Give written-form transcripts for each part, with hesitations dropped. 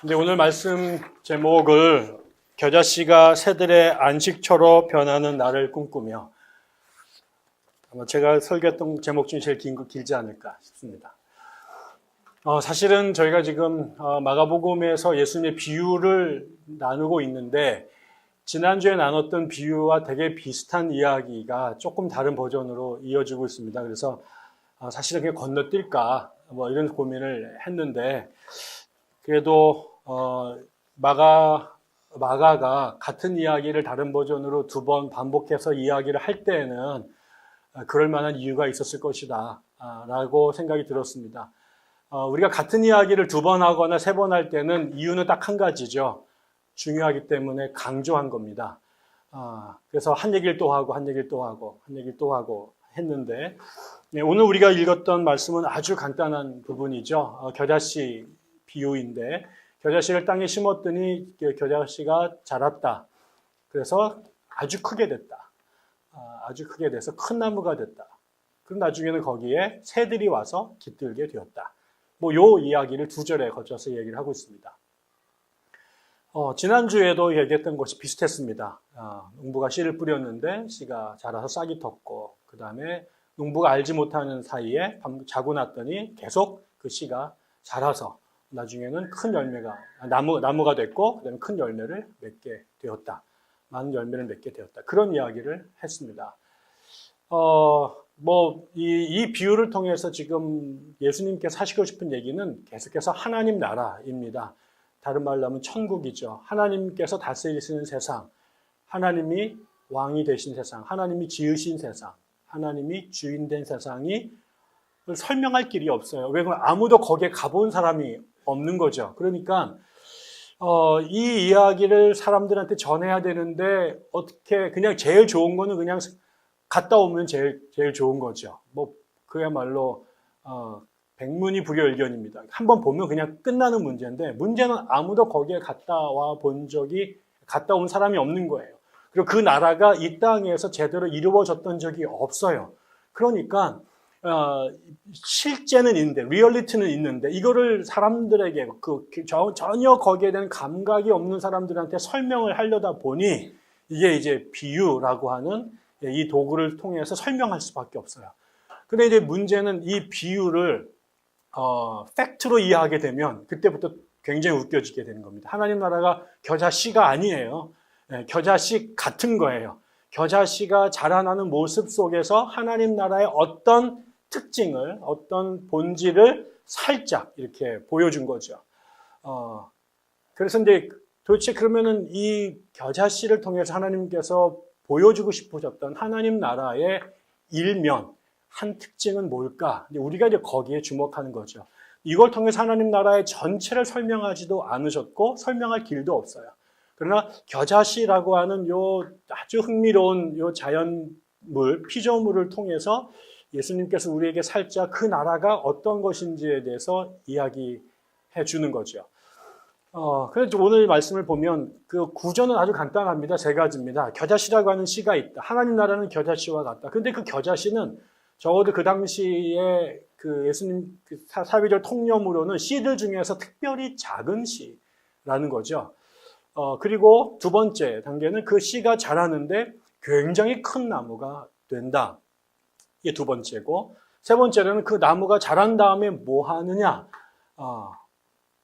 근데 오늘 말씀 제목을 겨자씨가 새들의 안식처로 변하는 날을 꿈꾸며, 아마 제가 설교했던 제목 중에 제일 길지 않을까 싶습니다. 사실은 저희가 지금 마가복음에서 예수님의 비유를 나누고 있는데, 지난주에 나눴던 비유와 되게 비슷한 이야기가 조금 다른 버전으로 이어지고 있습니다. 그래서 사실은 그게 건너뛸까 이런 고민을 했는데, 그래도 마가가 같은 이야기를 다른 버전으로 두 번 반복해서 이야기를 할 때에는 그럴 만한 이유가 있었을 것이다 라고 생각이 들었습니다. 우리가 같은 이야기를 두 번 하거나 세 번 할 때는 이유는 딱 한 가지죠. 중요하기 때문에 강조한 겁니다. 그래서 한 얘기를 또 하고 한 얘기를 또 하고 한 얘기를 또 하고 했는데, 오늘 우리가 읽었던 말씀은 아주 간단한 부분이죠. 겨자씨 비유인데, 겨자씨를 땅에 심었더니 겨자씨가 자랐다. 그래서 아주 크게 됐다. 아주 크게 돼서 큰 나무가 됐다. 그럼 나중에는 거기에 새들이 와서 깃들게 되었다. 요 이야기를 두 절에 거쳐서 얘기를 하고 있습니다. 지난주에도 얘기했던 것이 비슷했습니다. 농부가 씨를 뿌렸는데 씨가 자라서 싹이 텄고, 그 다음에 농부가 알지 못하는 사이에 자고 났더니 계속 그 씨가 자라서 나중에는 큰 열매가, 나무가 됐고, 그 다음에 큰 열매를 맺게 되었다. 많은 열매를 맺게 되었다. 그런 이야기를 했습니다. 이 비유를 통해서 지금 예수님께서 하시고 싶은 얘기는 계속해서 하나님 나라입니다. 다른 말로 하면 천국이죠. 하나님께서 다스리시는 세상, 하나님이 왕이 되신 세상, 하나님이 지으신 세상, 하나님이 주인된 세상이 설명할 길이 없어요. 왜냐하면 아무도 거기에 가본 사람이 없는 거죠. 그러니까 이 이야기를 사람들한테 전해야 되는데, 어떻게 그냥 제일 좋은 거는 그냥 갔다 오면 제일 좋은 거죠. 그야말로 백문이 불여일견입니다. 한번 보면 그냥 끝나는 문제인데, 문제는 아무도 거기에 갔다 온 사람이 없는 거예요. 그리고 그 나라가 이 땅에서 제대로 이루어졌던 적이 없어요. 그러니까 실제는 있는데, 리얼리티는 있는데, 이거를 사람들에게 전혀 거기에 대한 감각이 없는 사람들한테 설명을 하려다 보니 이게 이제 비유라고 하는 이 도구를 통해서 설명할 수밖에 없어요. 근데 이제 문제는 이 비유를 팩트로 이해하게 되면 그때부터 굉장히 웃겨지게 되는 겁니다. 하나님 나라가 겨자씨가 아니에요. 겨자씨 같은 거예요. 겨자씨가 자라나는 모습 속에서 하나님 나라의 어떤 특징을, 어떤 본질을 살짝 이렇게 보여준 거죠. 그래서 이제 도대체 그러면은 이 겨자씨를 통해서 하나님께서 보여주고 싶으셨던 하나님 나라의 일면, 한 특징은 뭘까? 우리가 이제 거기에 주목하는 거죠. 이걸 통해서 하나님 나라의 전체를 설명하지도 않으셨고 설명할 길도 없어요. 그러나 겨자씨라고 하는 요 아주 흥미로운 요 자연물, 피조물을 통해서 예수님께서 우리에게 살짝 그 나라가 어떤 것인지에 대해서 이야기해 주는 거죠. 그래서 오늘 말씀을 보면 그 구조는 아주 간단합니다. 세 가지입니다. 겨자씨라고 하는 씨가 있다. 하나님 나라는 겨자씨와 같다. 근데 그 겨자씨는 적어도 그 당시에 그 예수님 사회적 통념으로는 씨들 중에서 특별히 작은 씨라는 거죠. 그리고 두 번째 단계는 그 씨가 자라는데 굉장히 큰 나무가 된다. 이게 두 번째고, 세 번째로는 그 나무가 자란 다음에 뭐 하느냐?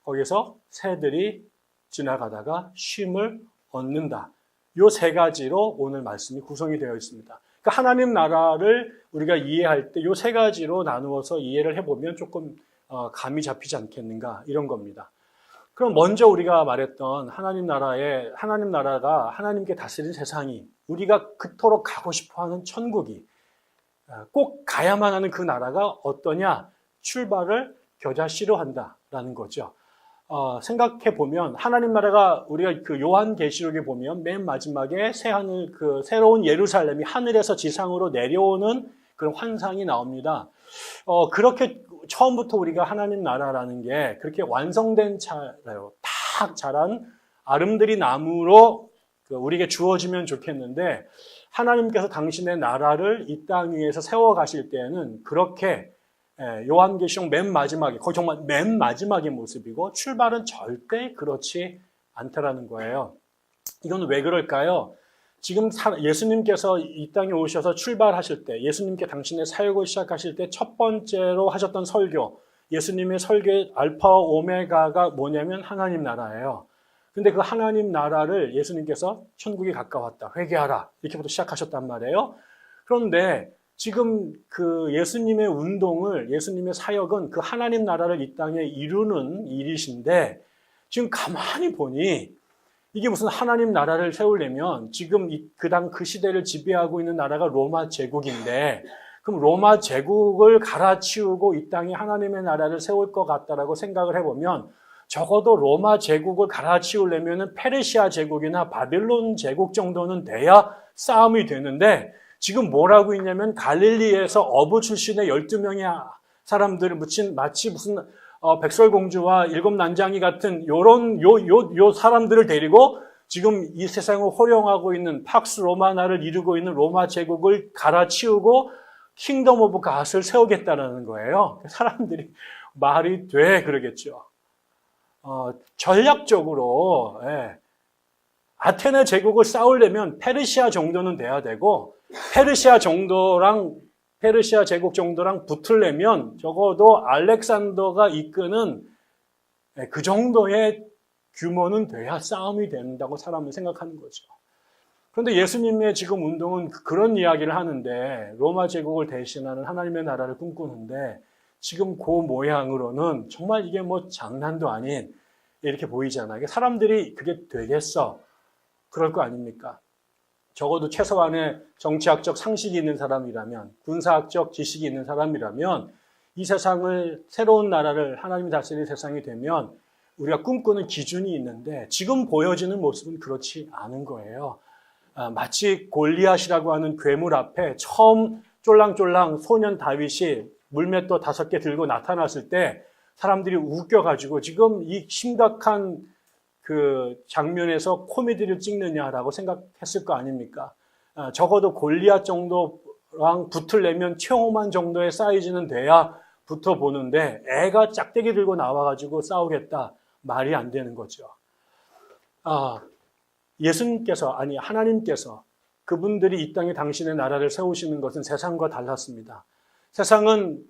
거기서 새들이 지나가다가 쉼을 얻는다. 요 세 가지로 오늘 말씀이 구성이 되어 있습니다. 그러니까 하나님 나라를 우리가 이해할 때 요 세 가지로 나누어서 이해를 해보면 조금 감이 잡히지 않겠는가, 이런 겁니다. 그럼 먼저 우리가 말했던 하나님 나라가 하나님께 다스린 세상이, 우리가 그토록 가고 싶어하는 천국이, 꼭 가야만 하는 그 나라가 어떠냐? 출발을 겨자씨로 한다라는 거죠. 생각해 보면 하나님 나라가, 우리가 그 요한계시록에 보면 맨 마지막에 새로운 예루살렘이 하늘에서 지상으로 내려오는 그런 환상이 나옵니다. 그렇게 처음부터 우리가 하나님 나라라는 게 그렇게 완성된 차라요. 탁 자란 아름드리 나무로 우리에게 주어지면 좋겠는데, 하나님께서 당신의 나라를 이 땅 위에서 세워 가실 때에는 그렇게 요한계시록 맨 마지막에, 거의 정말 맨 마지막의 모습이고 출발은 절대 그렇지 않다라는 거예요. 이건 왜 그럴까요? 지금 예수님께서 이 땅에 오셔서 출발하실 때, 예수님께 당신의 사역을 시작하실 때 첫 번째로 하셨던 설교, 예수님의 설교의 알파와 오메가가 뭐냐면 하나님 나라예요. 근데 그 하나님 나라를 예수님께서 천국이 가까웠다, 회개하라, 이렇게부터 시작하셨단 말이에요. 그런데 지금 그 예수님의 운동을, 예수님의 사역은 그 하나님 나라를 이 땅에 이루는 일이신데, 지금 가만히 보니 이게 무슨 하나님 나라를 세우려면 지금 그 시대를 지배하고 있는 나라가 로마 제국인데, 그럼 로마 제국을 갈아치우고 이 땅에 하나님의 나라를 세울 것 같다라고 생각을 해보면, 적어도 로마 제국을 갈아치우려면 페르시아 제국이나 바빌론 제국 정도는 돼야 싸움이 되는데, 지금 뭐라고 있냐면 갈릴리에서 어부 출신의 12명의 사람들을 묻힌 마치 무슨 백설공주와 일곱 난장이 같은 요 사람들을 데리고 지금 이 세상을 호령하고 있는 팍스 로마나를 이루고 있는 로마 제국을 갈아치우고 킹덤 오브 갓을 세우겠다는 거예요. 사람들이 말이 돼 그러겠죠. 전략적으로 아테네 제국을 쌓으려면 페르시아 정도는 돼야 되고, 페르시아 제국 정도랑 붙으려면 적어도 알렉산더가 이끄는 그 정도의 규모는 돼야 싸움이 된다고 사람은 생각하는 거죠. 그런데 예수님의 지금 운동은 그런 이야기를 하는데, 로마 제국을 대신하는 하나님의 나라를 꿈꾸는데, 지금 그 모양으로는 정말 이게 뭐 장난도 아닌 이렇게 보이잖아요. 사람들이 그게 되겠어? 그럴 거 아닙니까? 적어도 최소한의 정치학적 상식이 있는 사람이라면, 군사학적 지식이 있는 사람이라면, 이 세상을, 새로운 나라를 하나님이 다스리는 세상이 되면 우리가 꿈꾸는 기준이 있는데, 지금 보여지는 모습은 그렇지 않은 거예요. 마치 골리앗이라고 하는 괴물 앞에 처음 쫄랑쫄랑 소년 다윗이 물맷돌 5개 들고 나타났을 때 사람들이 웃겨가지고 지금 이 심각한 그 장면에서 코미디를 찍느냐라고 생각했을 거 아닙니까? 적어도 골리앗 정도랑 붙으려면 최홍만 정도의 사이즈는 돼야 붙어보는데, 애가 짝대기 들고 나와가지고 싸우겠다, 말이 안 되는 거죠. 하나님께서 그분들이 이 땅에 당신의 나라를 세우시는 것은 세상과 달랐습니다. 세상은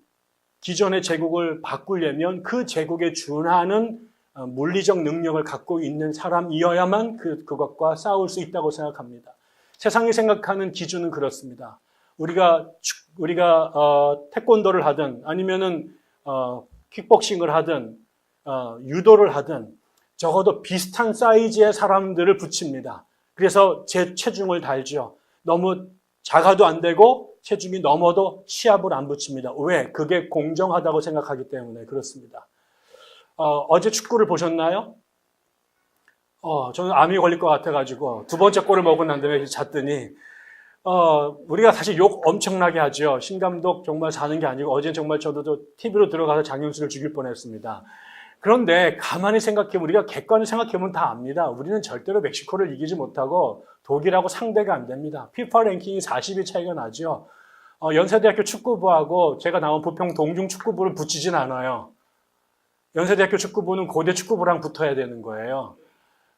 기존의 제국을 바꾸려면 그 제국에 준하는 물리적 능력을 갖고 있는 사람이어야만 그것과 싸울 수 있다고 생각합니다. 세상이 생각하는 기준은 그렇습니다. 우리가 태권도를 하든 아니면은 킥복싱을 하든 유도를 하든 적어도 비슷한 사이즈의 사람들을 붙입니다. 그래서 제 체중을 달죠. 너무 작아도 안 되고 체중이 넘어도 시합을 안 붙입니다. 왜? 그게 공정하다고 생각하기 때문에 그렇습니다. 어제 축구를 보셨나요? 저는 암이 걸릴 것 같아가지고 두 번째 골을 먹고 난 다음에 잤더니 우리가 사실 욕 엄청나게 하죠. 신 감독 정말 사는 게 아니고, 어제 정말 저도 TV로 들어가서 장윤수를 죽일 뻔했습니다. 그런데 가만히 생각해보면, 우리가 객관을 생각해보면 다 압니다. 우리는 절대로 멕시코를 이기지 못하고 독일하고 상대가 안 됩니다. 피파 랭킹이 40위 차이가 나죠. 연세대학교 축구부하고 제가 나온 부평 동중 축구부를 붙이진 않아요. 연세대학교 축구부는 고대 축구부랑 붙어야 되는 거예요.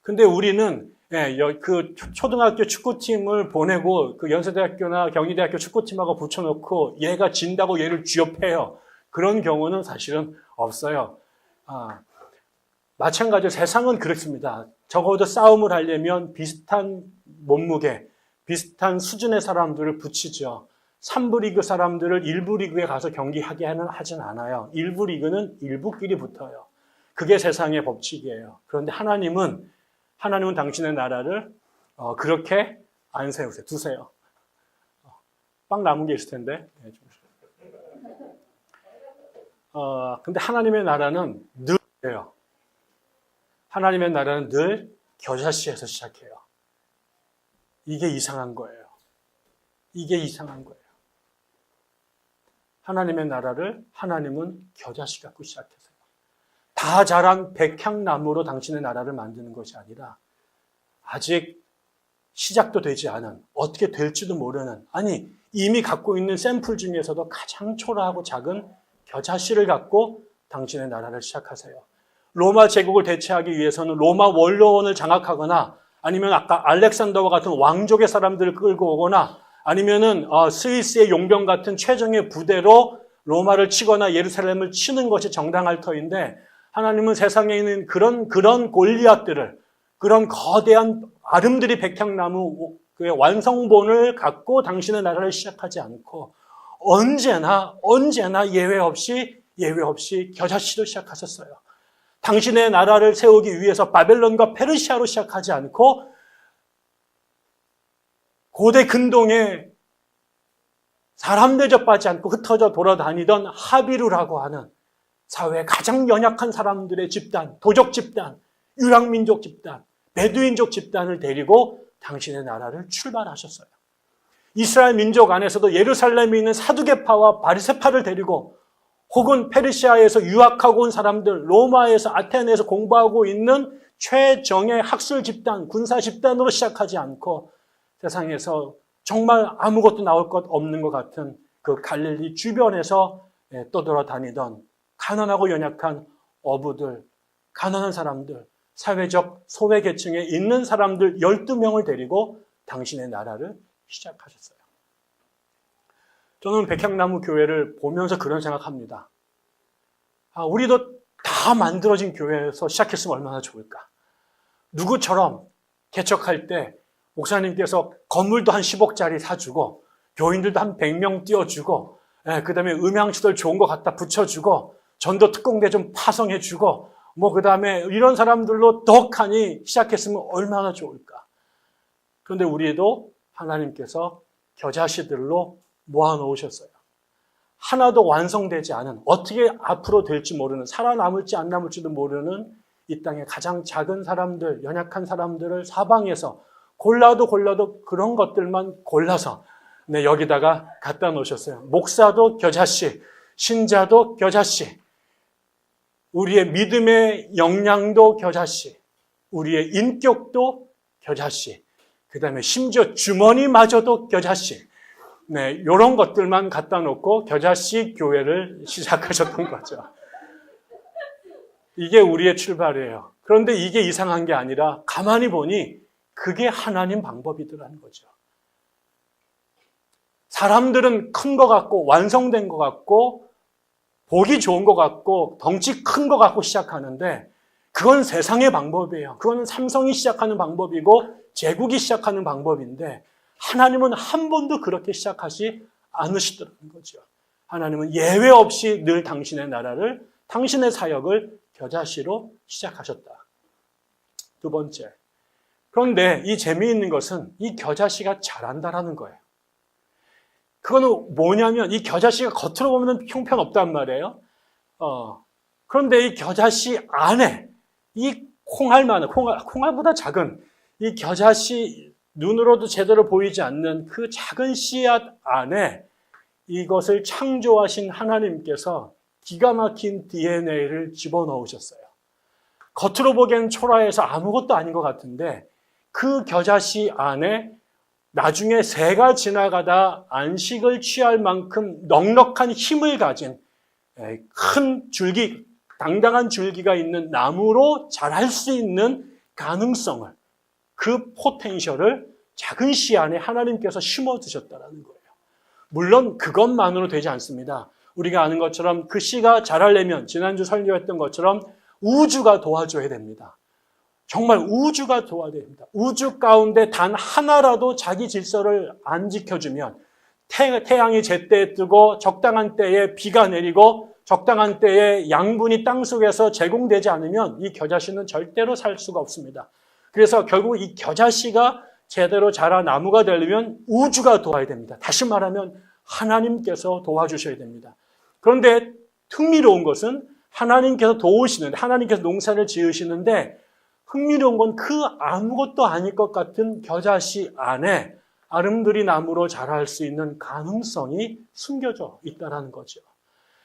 근데 우리는 그 초등학교 축구팀을 보내고 그 연세대학교나 경희대학교 축구팀하고 붙여놓고 얘가 진다고 얘를 쥐어패요. 그런 경우는 사실은 없어요. 마찬가지로 세상은 그렇습니다. 적어도 싸움을 하려면 비슷한 몸무게, 비슷한 수준의 사람들을 붙이죠. 3부 리그 사람들을 1부 리그에 가서 경기하게 하진 않아요. 1부 리그는 1부끼리 붙어요. 그게 세상의 법칙이에요. 그런데 하나님은 당신의 나라를 그렇게 안 세우세요. 두세요. 빵 남은 게 있을 텐데. 근데 하나님의 나라는 늘 그래요. 하나님의 나라는 늘 겨자씨에서 시작해요. 이게 이상한 거예요. 이게 이상한 거예요. 하나님의 나라를 하나님은 겨자씨 갖고 시작했어요. 다 자란 백향나무로 당신의 나라를 만드는 것이 아니라 아직 시작도 되지 않은, 어떻게 될지도 모르는, 아니 이미 갖고 있는 샘플 중에서도 가장 초라하고 작은 겨자씨를 갖고 당신의 나라를 시작하세요. 로마 제국을 대체하기 위해서는 로마 원로원을 장악하거나 아니면 아까 알렉산더와 같은 왕족의 사람들을 끌고 오거나 아니면은 스위스의 용병 같은 최정예 부대로 로마를 치거나 예루살렘을 치는 것이 정당할 터인데 하나님은 세상에 있는 그런 골리앗들을 그런 거대한 아름드리 백향나무 완성본을 갖고 당신의 나라를 시작하지 않고 언제나 예외 없이 겨자씨로 시작하셨어요. 당신의 나라를 세우기 위해서 바벨론과 페르시아로 시작하지 않고 고대 근동에 사람 대접받지 않고 흩어져 돌아다니던 하비루라고 하는 사회의 가장 연약한 사람들의 집단, 도적 집단, 유랑민족 집단, 베두인족 집단을 데리고 당신의 나라를 출발하셨어요. 이스라엘 민족 안에서도 예루살렘에 있는 사두개파와 바리새파를 데리고 혹은 페르시아에서 유학하고 온 사람들, 로마에서 아테네에서 공부하고 있는 최정예 학술 집단, 군사 집단으로 시작하지 않고 세상에서 정말 아무것도 나올 것 없는 것 같은 그 갈릴리 주변에서 떠돌아다니던 가난하고 연약한 어부들, 가난한 사람들, 사회적 소외계층에 있는 사람들 12명을 데리고 당신의 나라를 시작하셨어요. 저는 백향나무 교회를 보면서 그런 생각합니다. 우리도 다 만들어진 교회에서 시작했으면 얼마나 좋을까. 누구처럼 개척할 때 목사님께서 건물도 한 10억짜리 사주고 교인들도 한 100명 띄워주고 그 다음에 음향시설 좋은 거 갖다 붙여주고 전도 특공대 좀 파송해주고 그 다음에 이런 사람들로 덕하니 시작했으면 얼마나 좋을까. 그런데 우리도 하나님께서 겨자씨들로 모아놓으셨어요. 하나도 완성되지 않은, 어떻게 앞으로 될지 모르는, 살아남을지 안 남을지도 모르는 이 땅의 가장 작은 사람들, 연약한 사람들을 사방에서 골라도 그런 것들만 골라서 여기다가 갖다 놓으셨어요. 목사도 겨자씨, 신자도 겨자씨, 우리의 믿음의 역량도 겨자씨, 우리의 인격도 겨자씨, 그 다음에 심지어 주머니마저도 겨자씨. 이런 것들만 갖다 놓고 겨자씨 교회를 시작하셨던 거죠. 이게 우리의 출발이에요. 그런데 이게 이상한 게 아니라 가만히 보니 그게 하나님 방법이더라는 거죠. 사람들은 큰 것 같고 완성된 것 같고 보기 좋은 것 같고 덩치 큰 것 같고 시작하는데 그건 세상의 방법이에요. 그건 삼성이 시작하는 방법이고 제국이 시작하는 방법인데 하나님은 한 번도 그렇게 시작하지 않으시더라는 거죠. 하나님은 예외 없이 늘 당신의 나라를, 당신의 사역을 겨자씨로 시작하셨다. 두 번째. 그런데 이 재미있는 것은 이 겨자씨가 자란다라는 거예요. 그거는 뭐냐면 이 겨자씨가 겉으로 보면 형편없단 말이에요. 그런데 이 겨자씨 안에 이 콩알만한, 콩알보다 작은 이 겨자씨 눈으로도 제대로 보이지 않는 그 작은 씨앗 안에 이것을 창조하신 하나님께서 기가 막힌 DNA를 집어넣으셨어요. 겉으로 보기엔 초라해서 아무것도 아닌 것 같은데 그 겨자씨 안에 나중에 새가 지나가다 안식을 취할 만큼 넉넉한 힘을 가진 큰 줄기, 당당한 줄기가 있는 나무로 자랄 수 있는 가능성을, 그 포텐셜을 작은 씨 안에 하나님께서 심어두셨다는 거예요. 물론 그것만으로 되지 않습니다. 우리가 아는 것처럼 그 씨가 자라려면 지난주 설교했던 것처럼 우주가 도와줘야 됩니다. 정말 우주가 도와줘야 됩니다. 우주 가운데 단 하나라도 자기 질서를 안 지켜주면 태양이 제때에 뜨고 적당한 때에 비가 내리고 적당한 때에 양분이 땅속에서 제공되지 않으면 이 겨자씨는 절대로 살 수가 없습니다. 그래서 결국 이 겨자씨가 제대로 자라 나무가 되려면 우주가 도와야 됩니다. 다시 말하면 하나님께서 도와주셔야 됩니다. 그런데 흥미로운 것은 하나님께서 도우시는데, 하나님께서 농사를 지으시는데 흥미로운 건 그 아무것도 아닐 것 같은 겨자씨 안에 아름드리 나무로 자랄 수 있는 가능성이 숨겨져 있다는 거죠.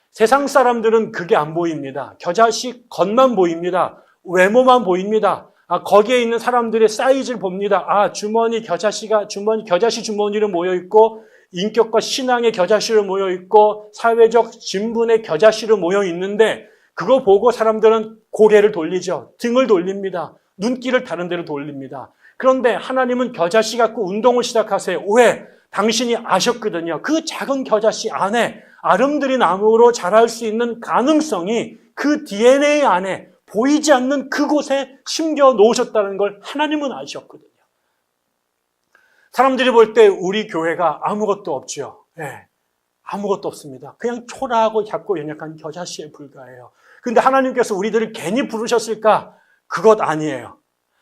세상 사람들은 그게 안 보입니다. 겨자씨 겉만 보입니다. 외모만 보입니다. 거기에 있는 사람들의 사이즈를 봅니다. 겨자씨 주머니로 모여 있고 인격과 신앙의 겨자씨로 모여 있고 사회적 진분의 겨자씨로 모여 있는데 그거 보고 사람들은 고개를 돌리죠. 등을 돌립니다. 눈길을 다른 데로 돌립니다. 그런데 하나님은 겨자씨 갖고 운동을 시작하세요. 왜? 당신이 아셨거든요. 그 작은 겨자씨 안에 아름드리 나무로 자랄 수 있는 가능성이 그 DNA 안에 보이지 않는 그곳에 심겨 놓으셨다는 걸 하나님은 아셨거든요. 사람들이 볼 때 우리 교회가 아무것도 없죠. 네, 아무것도 없습니다. 그냥 초라하고 작고 연약한 겨자씨에 불과해요. 그런데 하나님께서 우리들을 괜히 부르셨을까? 그것 아니에요.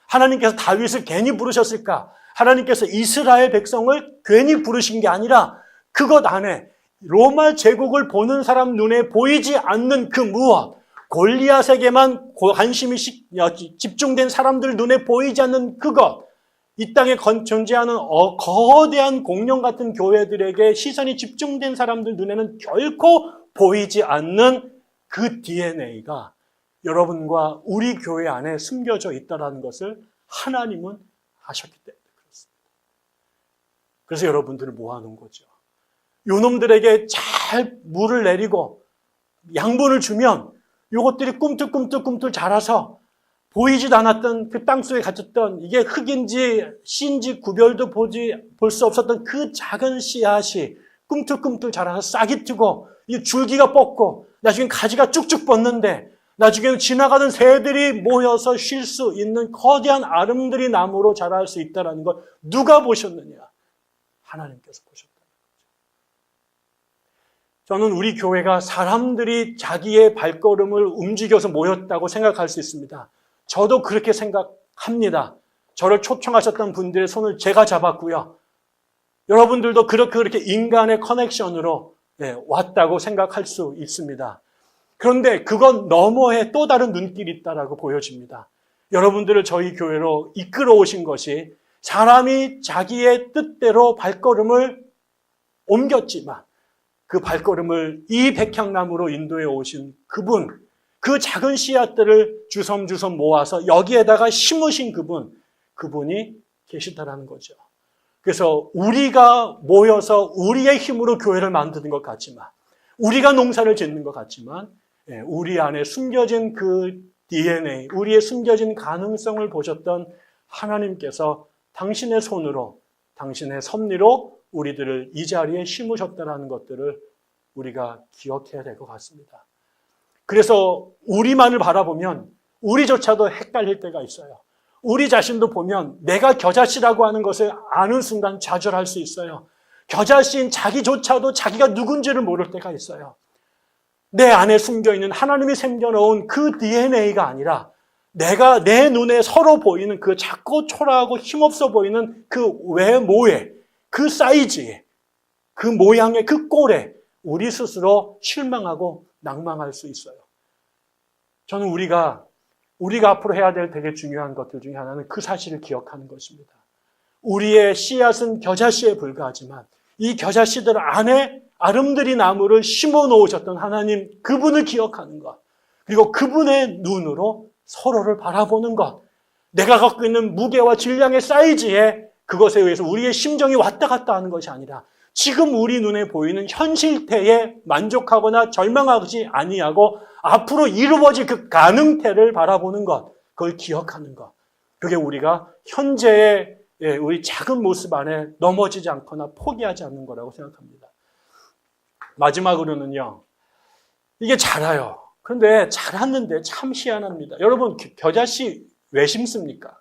하나님께서 다윗을 괜히 부르셨을까? 하나님께서 이스라엘 백성을 괜히 부르신 게 아니라 그것 안에 로마 제국을 보는 사람 눈에 보이지 않는 그 무엇, 골리앗에게만 관심이 집중된 사람들 눈에 보이지 않는 그것, 이 땅에 존재하는 거대한 공룡 같은 교회들에게 시선이 집중된 사람들 눈에는 결코 보이지 않는 그 DNA가 여러분과 우리 교회 안에 숨겨져 있다는 것을 하나님은 아셨기 때문에 그렇습니다. 그래서 여러분들을 모아놓은 거죠. 요놈들에게 잘 물을 내리고 양분을 주면 요것들이 꿈틀꿈틀 자라서 보이지도 않았던 그 땅속에 갇혔던 이게 흙인지 씨인지 구별도 볼 수 없었던 그 작은 씨앗이 꿈틀꿈틀 자라서 싹이 트고 이 줄기가 뻗고 나중에 가지가 쭉쭉 뻗는데 나중에 지나가던 새들이 모여서 쉴 수 있는 거대한 아름드리 나무로 자랄 수 있다는 걸 누가 보셨느냐? 하나님께서 보셨다는 거죠. 저는 우리 교회가 사람들이 자기의 발걸음을 움직여서 모였다고 생각할 수 있습니다. 저도 그렇게 생각합니다. 저를 초청하셨던 분들의 손을 제가 잡았고요. 여러분들도 그렇게 인간의 커넥션으로 왔다고 생각할 수 있습니다. 그런데 그건 너머에 또 다른 눈길이 있다라고 보여집니다. 여러분들을 저희 교회로 이끌어 오신 것이 사람이 자기의 뜻대로 발걸음을 옮겼지만 그 발걸음을 이 백향나무로 인도해 오신 그분, 그 작은 씨앗들을 주섬주섬 모아서 여기에다가 심으신 그분이 계시다라는 거죠. 그래서 우리가 모여서 우리의 힘으로 교회를 만드는 것 같지만, 우리가 농사를 짓는 것 같지만, 우리 안에 숨겨진 그 DNA, 우리의 숨겨진 가능성을 보셨던 하나님께서 당신의 손으로, 당신의 섭리로 우리들을 이 자리에 심으셨다는 것들을 우리가 기억해야 될 것 같습니다. 그래서 우리만을 바라보면 우리조차도 헷갈릴 때가 있어요. 우리 자신도 보면 내가 겨자씨라고 하는 것을 아는 순간 좌절할 수 있어요. 겨자씨인 자기조차도 자기가 누군지를 모를 때가 있어요. 내 안에 숨겨있는 하나님이 생겨놓은 그 DNA가 아니라 내가 내 눈에 서로 보이는 그 작고 초라하고 힘없어 보이는 그 외모에, 그 사이즈에, 그 모양의 그 꼴에 우리 스스로 실망하고 낭망할 수 있어요. 저는 우리가 앞으로 해야 될 되게 중요한 것들 중에 하나는 그 사실을 기억하는 것입니다. 우리의 씨앗은 겨자씨에 불과하지만 이 겨자씨들 안에 아름드리 나무를 심어 놓으셨던 하나님, 그분을 기억하는 것, 그리고 그분의 눈으로 서로를 바라보는 것, 내가 갖고 있는 무게와 질량의 사이즈에 그것에 의해서 우리의 심정이 왔다 갔다 하는 것이 아니라 지금 우리 눈에 보이는 현실태에 만족하거나 절망하지 아니하고 앞으로 이루어질 그 가능태를 바라보는 것, 그걸 기억하는 것, 그게 우리가 현재의 우리 작은 모습 안에 넘어지지 않거나 포기하지 않는 거라고 생각합니다. 마지막으로는요, 이게 자라요. 그런데 자랐는데 참 희한합니다. 여러분, 겨자씨 왜 심습니까?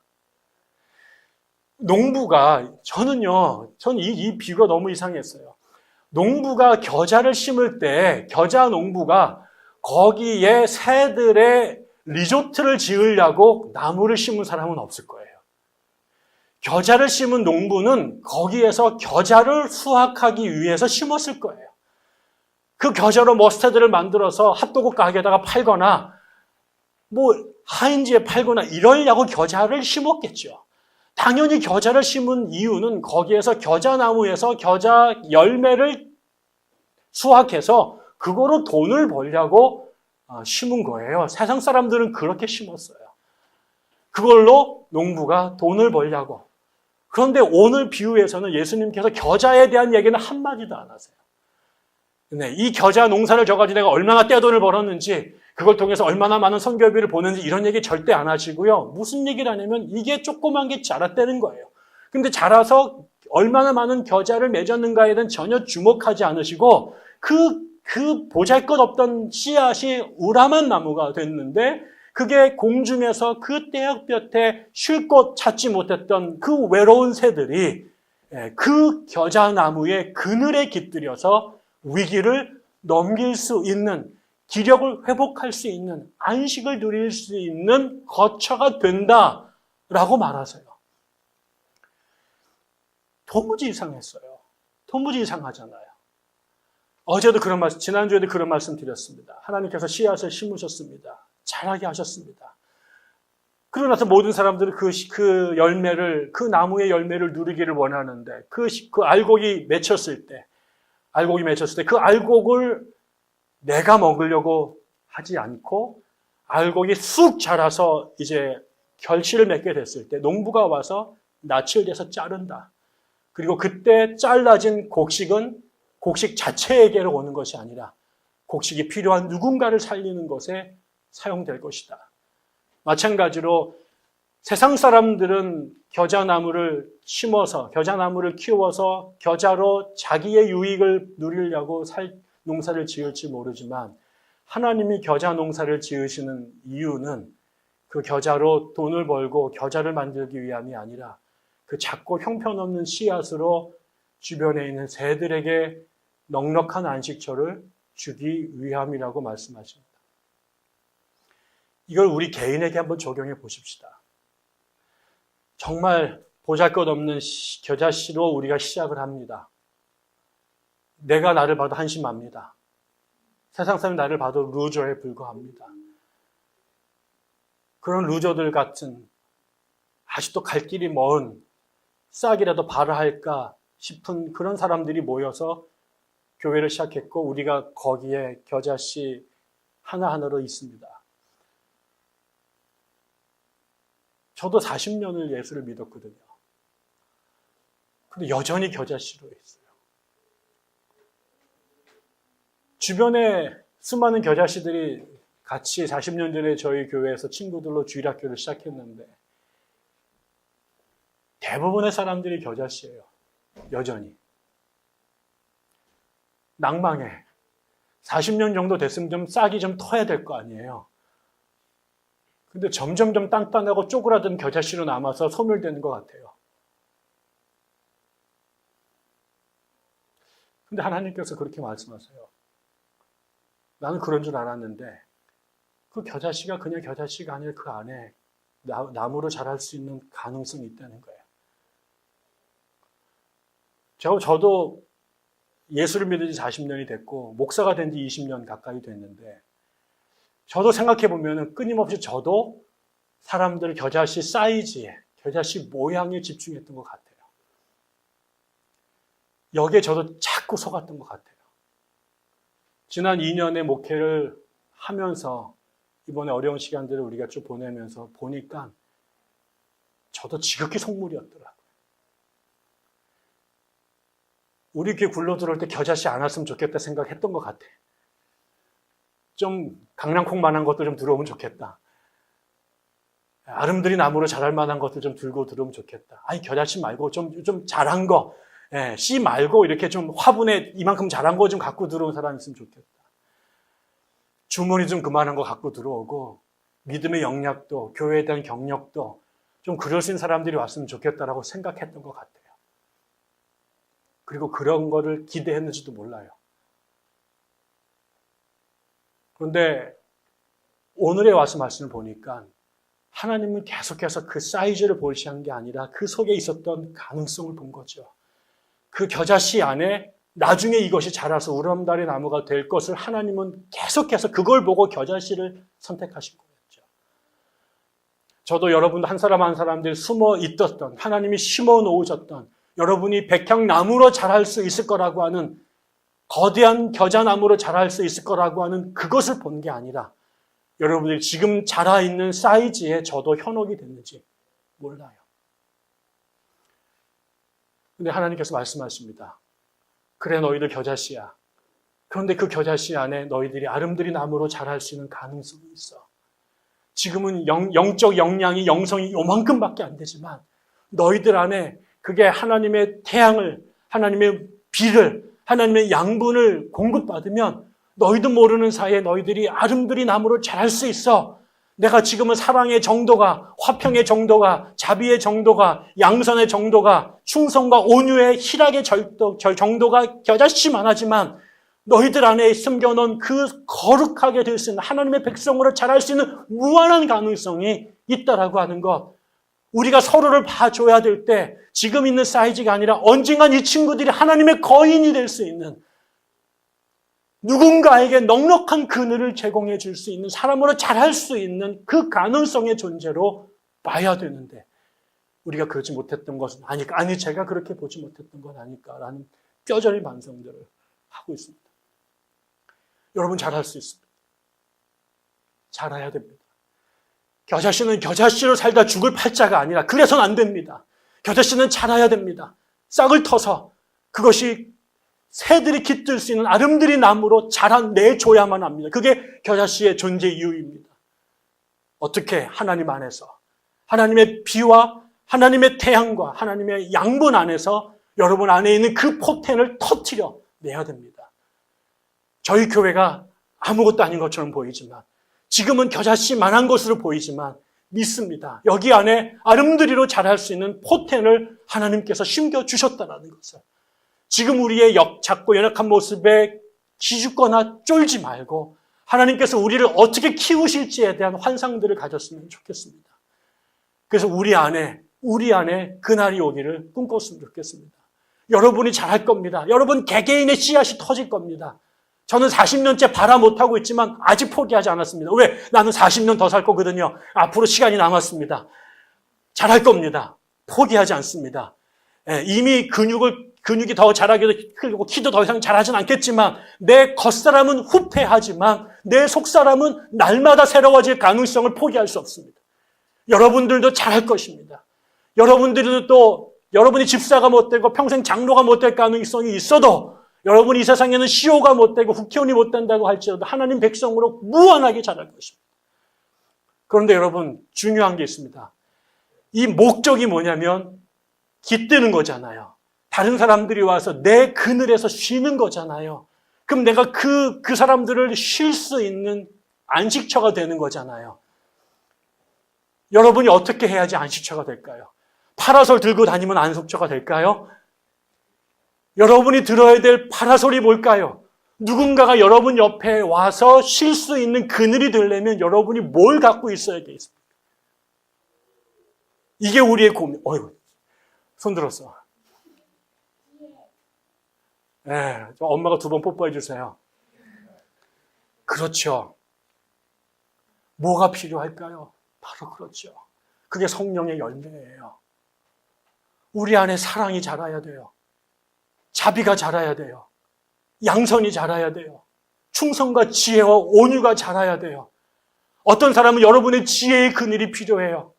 농부가, 저는 이 비유가 너무 이상했어요. 농부가 겨자를 심을 때, 겨자 농부가 거기에 새들의 리조트를 지으려고 나무를 심은 사람은 없을 거예요. 겨자를 심은 농부는 거기에서 겨자를 수확하기 위해서 심었을 거예요. 그 겨자로 머스타드를 만들어서 핫도그 가게에다가 팔거나 하인즈에 팔거나 이러려고 겨자를 심었겠죠. 당연히 겨자를 심은 이유는 거기에서 겨자나무에서 겨자 열매를 수확해서 그거로 돈을 벌려고 심은 거예요. 세상 사람들은 그렇게 심었어요. 그걸로 농부가 돈을 벌려고. 그런데 오늘 비유에서는 예수님께서 겨자에 대한 얘기는 한마디도 안 하세요. 네, 이 겨자 농사를 져가지고 내가 얼마나 떼돈을 벌었는지, 그걸 통해서 얼마나 많은 선교비를 보는지 이런 얘기 절대 안 하시고요. 무슨 얘기를 하냐면 이게 조그만 게 자랐다는 거예요. 근데 자라서 얼마나 많은 겨자를 맺었는가에 대한 전혀 주목하지 않으시고 그 보잘것없던 씨앗이 우람한 나무가 됐는데 그게 공중에서 그 떼약볕에 쉴 곳 찾지 못했던 그 외로운 새들이 그 겨자나무의 그늘에 깃들여서 위기를 넘길 수 있는, 기력을 회복할 수 있는, 안식을 누릴 수 있는 거처가 된다라고 말하세요. 도무지 이상했어요. 도무지 이상하잖아요. 어제도 그런 말씀, 지난주에도 그런 말씀 드렸습니다. 하나님께서 씨앗을 심으셨습니다. 자라게 하셨습니다. 그러고 나서 모든 사람들은 그 열매를, 그 나무의 열매를 누리기를 원하는데, 그 알곡이 맺혔을 때, 그 알곡을 내가 먹으려고 하지 않고, 알곡이 쑥 자라서 이제 결실을 맺게 됐을 때, 농부가 와서 낯을 대서 자른다. 그리고 그때 잘라진 곡식은 곡식 자체에게로 오는 것이 아니라 곡식이 필요한 누군가를 살리는 것에 사용될 것이다. 마찬가지로 세상 사람들은 겨자나무를 심어서, 겨자나무를 키워서 겨자로 자기의 유익을 누리려고 농사를 지을지 모르지만 하나님이 겨자 농사를 지으시는 이유는 그 겨자로 돈을 벌고 겨자를 만들기 위함이 아니라 그 작고 형편없는 씨앗으로 주변에 있는 새들에게 넉넉한 안식처를 주기 위함이라고 말씀하십니다. 이걸 우리 개인에게 한번 적용해 보십시다. 정말 보잘것없는 겨자씨로 우리가 시작을 합니다. 내가 나를 봐도 한심합니다. 세상 사람이 나를 봐도 루저에 불과합니다. 그런 루저들 같은 아직도 갈 길이 먼 싹이라도 발아할까 싶은 그런 사람들이 모여서 교회를 시작했고 우리가 거기에 겨자씨 하나하나로 있습니다. 저도 40년을 예수를 믿었거든요. 근데 여전히 겨자씨로 있어요. 주변에 수많은 겨자씨들이 같이 40년 전에 저희 교회에서 친구들로 주일학교를 시작했는데 대부분의 사람들이 겨자씨예요. 여전히. 낭망해. 40년 정도 됐으면 좀 싹이 좀 터야 될 거 아니에요. 근데 점점점 단단하고 쪼그라든 겨자씨로 남아서 소멸되는 것 같아요. 근데 하나님께서 그렇게 말씀하세요. 나는 그런 줄 알았는데 그 겨자씨가 그냥 겨자씨가 아니라 그 안에 나무로 자랄 수 있는 가능성이 있다는 거예요. 저도 예수를 믿은 지 40년이 됐고 목사가 된 지 20년 가까이 됐는데 저도 생각해보면 끊임없이 저도 사람들 겨자씨 사이즈에, 겨자씨 모양에 집중했던 것 같아요. 여기에 저도 자꾸 속았던 것 같아요. 지난 2년의 목회를 하면서 이번에 어려운 시간들을 우리가 쭉 보내면서 보니까 저도 지극히 속물이었더라고요. 우리 교회 굴러 들어올 때 겨자씨 안 왔으면 좋겠다 생각했던 것 같아. 좀 강낭콩만한 것도 좀 들어오면 좋겠다. 아름드리 나무로 자랄 만한 것들 좀 들고 들어오면 좋겠다. 아니 겨자씨 말고 좀 자란 거, 씨 말고 이렇게 좀 화분에 이만큼 자란 거 좀 갖고 들어온 사람 있으면 좋겠다. 주머니 좀 그만한 거 갖고 들어오고 믿음의 영역도, 교회에 대한 경력도 좀 그럴 수 있는 사람들이 왔으면 좋겠다라고 생각했던 것 같아요. 그리고 그런 거를 기대했는지도 몰라요. 그런데 오늘에 와서 말씀을 보니까 하나님은 계속해서 그 사이즈를 볼시한 게 아니라 그 속에 있었던 가능성을 본 거죠. 그 겨자씨 안에 나중에 이것이 자라서 우람다리 나무가 될 것을 하나님은 계속해서 그걸 보고 겨자씨를 선택하신 거였죠. 저도 여러분 한 사람 한 사람들 숨어 있었던, 하나님이 심어 놓으셨던, 여러분이 백향나무로 자랄 수 있을 거라고 하는, 거대한 겨자나무로 자랄 수 있을 거라고 하는 그것을 본 게 아니라 여러분들이 지금 자라있는 사이즈에 저도 현혹이 됐는지 몰라요. 근데 하나님께서 말씀하십니다. 그래, 너희들 겨자씨야. 그런데 그 겨자씨 안에 너희들이 아름드리 나무로 자랄 수 있는 가능성이 있어. 지금은 영적 역량이, 영성이 요만큼밖에 안 되지만 너희들 안에 그게 하나님의 태양을, 하나님의 비를, 하나님의 양분을 공급받으면 너희도 모르는 사이에 너희들이 아름드리 나무로 자랄 수 있어. 내가 지금은 사랑의 정도가, 화평의 정도가, 자비의 정도가, 양선의 정도가, 충성과 온유의 희락의 정도가 겨자씨만 하지만 너희들 안에 숨겨놓은 그 거룩하게 될 수 있는 하나님의 백성으로 자랄 수 있는 무한한 가능성이 있다라고 하는 것. 우리가 서로를 봐줘야 될 때 지금 있는 사이즈가 아니라 언젠간 이 친구들이 하나님의 거인이 될 수 있는, 누군가에게 넉넉한 그늘을 제공해 줄 수 있는 사람으로 자랄 수 있는 그 가능성의 존재로 봐야 되는데 우리가 그러지 못했던 것은 아닐까, 아니 제가 그렇게 보지 못했던 건 아닐까라는 뼈저린 반성들을 하고 있습니다. 여러분 잘할 수 있습니다. 잘해야 됩니다. 겨자씨는 겨자씨로 살다 죽을 팔자가 아니라 그래서는 안 됩니다. 겨자씨는 자라야 됩니다. 싹을 터서 그것이 새들이 깃들 수 있는 아름드리 나무로 자라내줘야만 합니다. 그게 겨자씨의 존재 이유입니다. 어떻게? 하나님 안에서, 하나님의 비와 하나님의 태양과 하나님의 양분 안에서 여러분 안에 있는 그 포텐을 터뜨려 내야 됩니다. 저희 교회가 아무것도 아닌 것처럼 보이지만, 지금은 겨자씨만한 것으로 보이지만 믿습니다. 여기 안에 아름드리로 자랄 수 있는 포텐을 하나님께서 심겨주셨다는 것을. 지금 우리의 작고 연약한 모습에 기죽거나 쫄지 말고 하나님께서 우리를 어떻게 키우실지에 대한 환상들을 가졌으면 좋겠습니다. 그래서 우리 안에 그날이 오기를 꿈꿨으면 좋겠습니다. 여러분이 잘할 겁니다. 여러분 개개인의 씨앗이 터질 겁니다. 저는 40년째 발화 못하고 있지만 아직 포기하지 않았습니다. 왜? 나는 40년 더 살 거거든요. 앞으로 시간이 남았습니다. 잘할 겁니다. 포기하지 않습니다. 이미 근육이 더 자라기도 크고 키도 더 이상 자라진 않겠지만 내 겉사람은 후퇴하지만 내 속사람은 날마다 새로워질 가능성을 포기할 수 없습니다. 여러분들도 잘할 것입니다. 여러분들도 또 여러분이 집사가 못 되고 평생 장로가 못 될 가능성이 있어도 여러분이 이 세상에는 CEO가 못 되고 국회의원이 못 된다고 할지라도 하나님 백성으로 무한하게 자랄 것입니다. 그런데 여러분 중요한 게 있습니다. 이 목적이 뭐냐면 깃드는 거잖아요. 다른 사람들이 와서 내 그늘에서 쉬는 거잖아요. 그럼 내가 그 사람들을 쉴 수 있는 안식처가 되는 거잖아요. 여러분이 어떻게 해야지 안식처가 될까요? 파라솔 들고 다니면 안식처가 될까요? 여러분이 들어야 될 파라솔이 뭘까요? 누군가가 여러분 옆에 와서 쉴 수 있는 그늘이 되려면 여러분이 뭘 갖고 있어야 되겠습니까? 이게 우리의 고민. 어휴, 손 들었어. 네, 엄마가 2번 뽀뽀해 주세요. 그렇죠. 뭐가 필요할까요? 바로 그렇죠. 그게 성령의 열매예요. 우리 안에 사랑이 자라야 돼요. 자비가 자라야 돼요. 양선이 자라야 돼요. 충성과 지혜와 온유가 자라야 돼요. 어떤 사람은 여러분의 지혜의 그늘이 필요해요.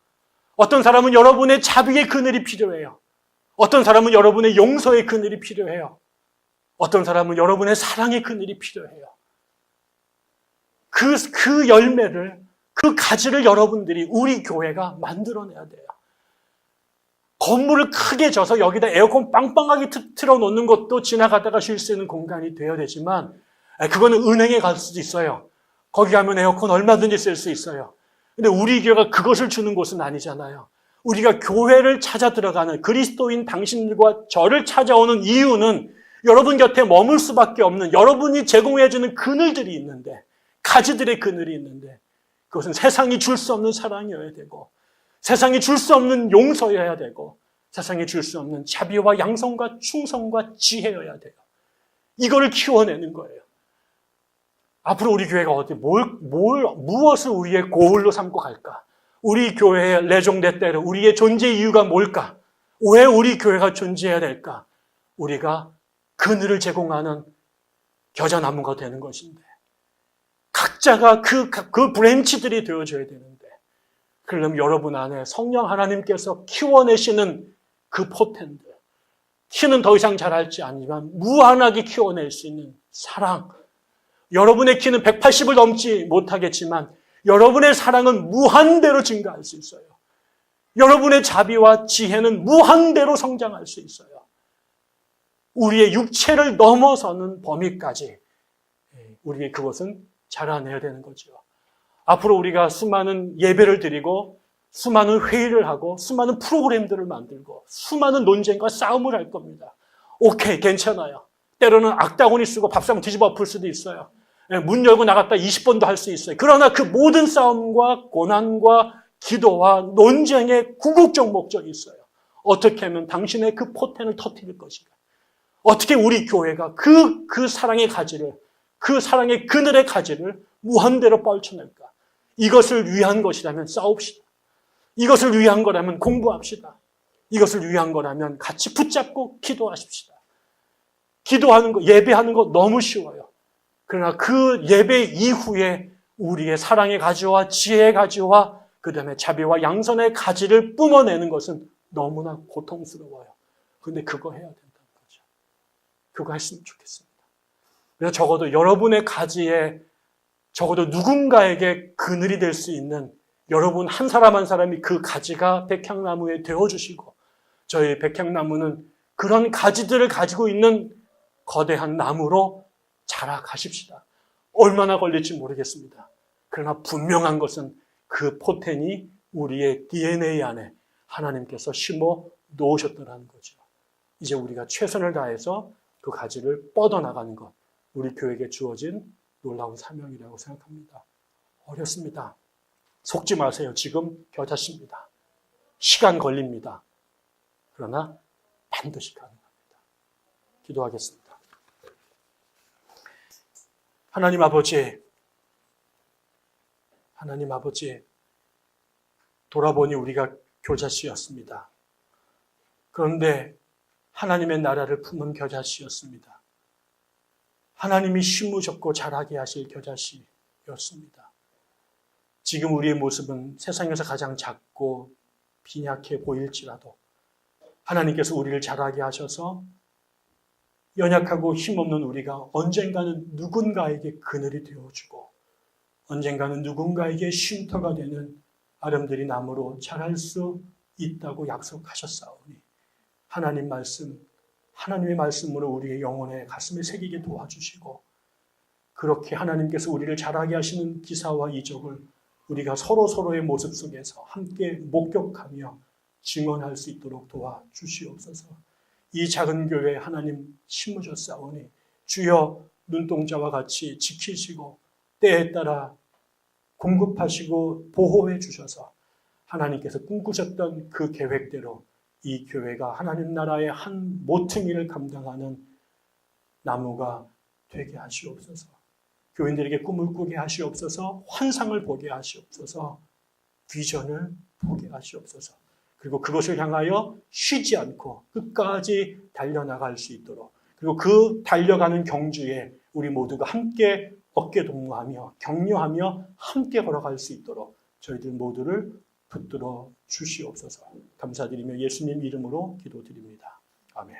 어떤 사람은 여러분의 자비의 그늘이 필요해요. 어떤 사람은 여러분의 용서의 그늘이 필요해요. 어떤 사람은 여러분의 사랑의 그늘이 필요해요. 그 열매를, 그 가지를 여러분들이, 우리 교회가 만들어내야 돼요. 건물을 크게 져서 여기다 에어컨 빵빵하게 틀어놓는 것도 지나가다가 쉴 수 있는 공간이 되어야 되지만, 그거는 은행에 갈 수도 있어요. 거기 가면 에어컨 얼마든지 쓸 수 있어요. 근데 우리 교회가 그것을 주는 곳은 아니잖아요. 우리가 교회를 찾아 들어가는 그리스도인 당신들과 저를 찾아오는 이유는 여러분 곁에 머물 수밖에 없는, 여러분이 제공해주는 그늘들이 있는데, 가지들의 그늘이 있는데, 그것은 세상이 줄 수 없는 사랑이어야 되고, 세상이 줄 수 없는 용서여야 되고, 세상이 줄 수 없는 자비와 양성과 충성과 지혜여야 돼요. 이거를 키워내는 거예요. 앞으로 우리 교회가 무엇을 우리의 고울로 삼고 갈까? 우리 교회의 레종대때로 우리의 존재 이유가 뭘까? 왜 우리 교회가 존재해야 될까? 우리가 그늘을 제공하는 겨자나무가 되는 것인데, 각자가 그 브랜치들이 되어줘야 되는데, 그러면 여러분 안에 성령 하나님께서 키워내시는 그 포텐들, 키는 더 이상 자랄지 아니지만 무한하게 키워낼 수 있는 사랑. 여러분의 키는 180을 넘지 못하겠지만 여러분의 사랑은 무한대로 증가할 수 있어요. 여러분의 자비와 지혜는 무한대로 성장할 수 있어요. 우리의 육체를 넘어서는 범위까지 우리의 그것은 자라내야 되는 거죠. 앞으로 우리가 수많은 예배를 드리고 수많은 회의를 하고 수많은 프로그램들을 만들고 수많은 논쟁과 싸움을 할 겁니다. 오케이, 괜찮아요. 때로는 악다구니 쓰고 밥상 뒤집어 엎을 수도 있어요. 문 열고 나갔다 20번도 할 수 있어요. 그러나 그 모든 싸움과 고난과 기도와 논쟁의 궁극적 목적이 있어요. 어떻게 하면 당신의 그 포텐을 터뜨릴 것인가? 어떻게 우리 교회가 그 사랑의 가지를, 그 사랑의 그늘의 가지를 무한대로 뻘쳐낼까? 이것을 위한 것이라면 싸웁시다. 이것을 위한 거라면 공부합시다. 이것을 위한 거라면 같이 붙잡고 기도하십시다. 기도하는 거, 예배하는 거 너무 쉬워요. 그러나 그 예배 이후에 우리의 사랑의 가지와 지혜의 가지와 그 다음에 자비와 양선의 가지를 뿜어내는 것은 너무나 고통스러워요. 그런데 그거 해야 된다는 거죠. 그거 했으면 좋겠습니다. 그래서 적어도 여러분의 가지에 적어도 누군가에게 그늘이 될 수 있는 여러분 한 사람 한 사람이 그 가지가 백향나무에 되어주시고 저희 백향나무는 그런 가지들을 가지고 있는 거대한 나무로 자라가십시다. 얼마나 걸릴지 모르겠습니다. 그러나 분명한 것은 그 포텐이 우리의 DNA 안에 하나님께서 심어 놓으셨더라는 거죠. 이제 우리가 최선을 다해서 그 가지를 뻗어나가는 것, 우리 교회에게 주어진 놀라운 사명이라고 생각합니다. 어렵습니다. 속지 마세요. 지금 겨자씨입니다. 시간 걸립니다. 그러나 반드시 가능합니다. 기도하겠습니다. 하나님 아버지, 돌아보니 우리가 겨자씨였습니다. 그런데 하나님의 나라를 품은 겨자씨였습니다. 하나님이 심으셨고 자라게 하실 겨자씨였습니다. 지금 우리의 모습은 세상에서 가장 작고 빈약해 보일지라도 하나님께서 우리를 자라게 하셔서 연약하고 힘없는 우리가 언젠가는 누군가에게 그늘이 되어주고 언젠가는 누군가에게 쉼터가 되는 아름드리 나무로 자랄 수 있다고 약속하셨사오니 하나님의 말씀으로 우리의 영혼의 가슴에 새기게 도와주시고 그렇게 하나님께서 우리를 자라게 하시는 기사와 이적을 우리가 서로의 모습 속에서 함께 목격하며 증언할 수 있도록 도와주시옵소서. 이 작은 교회에 하나님 심으셨사오니 주여 눈동자와 같이 지키시고 때에 따라 공급하시고 보호해 주셔서 하나님께서 꿈꾸셨던 그 계획대로 이 교회가 하나님 나라의 한 모퉁이를 감당하는 나무가 되게 하시옵소서. 교인들에게 꿈을 꾸게 하시옵소서. 환상을 보게 하시옵소서. 비전을 보게 하시옵소서. 그리고 그것을 향하여 쉬지 않고 끝까지 달려나갈 수 있도록 그리고 그 달려가는 경주에 우리 모두가 함께 어깨동무하며 격려하며 함께 걸어갈 수 있도록 저희들 모두를 붙들어 주시옵소서. 감사드리며 예수님 이름으로 기도드립니다. 아멘.